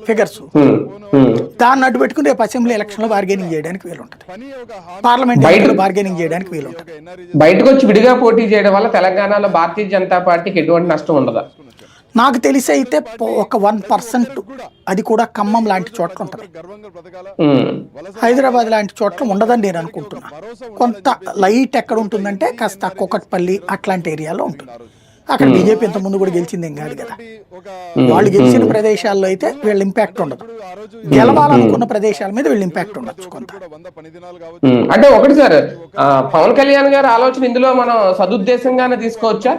Figures దాన్ని అడ్డు పెట్టుకుని రేపు అసెంబ్లీ ఎలక్షన్ లో బార్గెనింగ్ చేయడానికి వీలుంటది, పార్లమెంట్ ఎన్నికల్లో బార్గెనింగ్ చేయడానికి వీలుంటది. బయటకు వచ్చి విడిగా పోటీ చేయడం వల్ల తెలంగాణలో భారతీయ జనతా పార్టీకి ఎటువంటి నష్టం ఉండదా? నాకు తెలిసి అయితే ఒక 1%, అది కూడా ఖమ్మం లాంటి చోట్ల ఉంటుంది, హైదరాబాద్ లాంటి చోట్ల ఉండదని నేను అనుకుంటున్నా. కొంత లైట్ ఎక్కడ ఉంటుందంటే కాస్త కూకట్పల్లి అట్లాంటి ఏరియాలో ఉంటుంది. అక్కడ బీజేపీ ఇంత ముందు కూడా గెలిచిందేం కాదు కదా, వాళ్ళు గెలిచిన ప్రదేశాల్లో అయితే వీళ్ళ ఇంపాక్ట్ ఉండదు, గెలవాలనుకున్న ప్రదేశాల మీద వీళ్ళ ఇంపాక్ట్ ఉండొచ్చు కొంత. అంటే ఒకటి సార్, పవన్ కళ్యాణ్ గారి ఆలోచన ఇందులో మనం సదుద్దేశంగానే తీసుకోవచ్చా?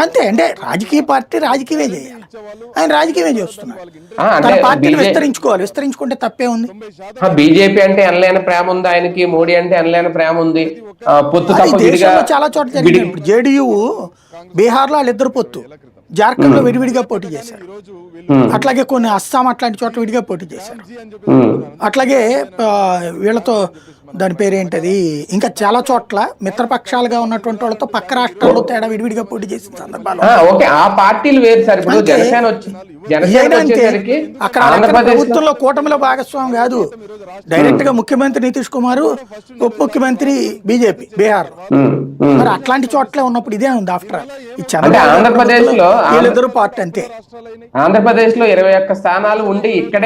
అంతే, అంటే రాజకీయ పార్టీ రాజకీయమే చేయాలి, ఆయన రాజకీయమే చేస్తున్నాడు, తన పార్టీని విస్తరించుకోవాలి, విస్తరించుకుంటే తప్పే ఉంది. బీజేపీ అంటే ఎనలేని ప్రేమ ఉంది ఆయనకి, మోడీ అంటే ఎనలేని ప్రేమ ఉంది, పొత్తు దేశంలో చాలా చోట్ల జరిగింది. ఇప్పుడు జేడీయూ బీహార్ లో వాళ్ళిద్దరు పొత్తు, జార్ఖండ్ లో విడివిడిగా పోటీ చేశారు, అట్లాగే కొన్ని అస్సాం అట్లాంటి చోట్ల విడిగా పోటీ చేశారు, అట్లాగే వీళ్ళతో దాని పేరేంటది ఇంకా చాలా చోట్ల మిత్రపక్షాలుగా ఉన్నటువంటి వాళ్ళతో పక్క రాష్ట్రాల్లో తేడా విడివిడిగా పోటీ చేసిన సందర్భాలు. అక్కడ ప్రభుత్వంలో కూటమిలో భాగస్వామి కాదు, డైరెక్ట్ గా ముఖ్యమంత్రి నితీష్ కుమార్, ఉప ముఖ్యమంత్రి బీజేపీ బీహార్. మరి అట్లాంటి చోట్ల ఉన్నప్పుడు ఇదే ఉంది. ఆఫ్టర్ ఆల్ ఈ చంద్రబాబు వీళ్ళిద్దరు పార్టీ అంతే. ఆంధ్రప్రదేశ్ లో 21 స్థానాలు ఉండి ఇక్కడే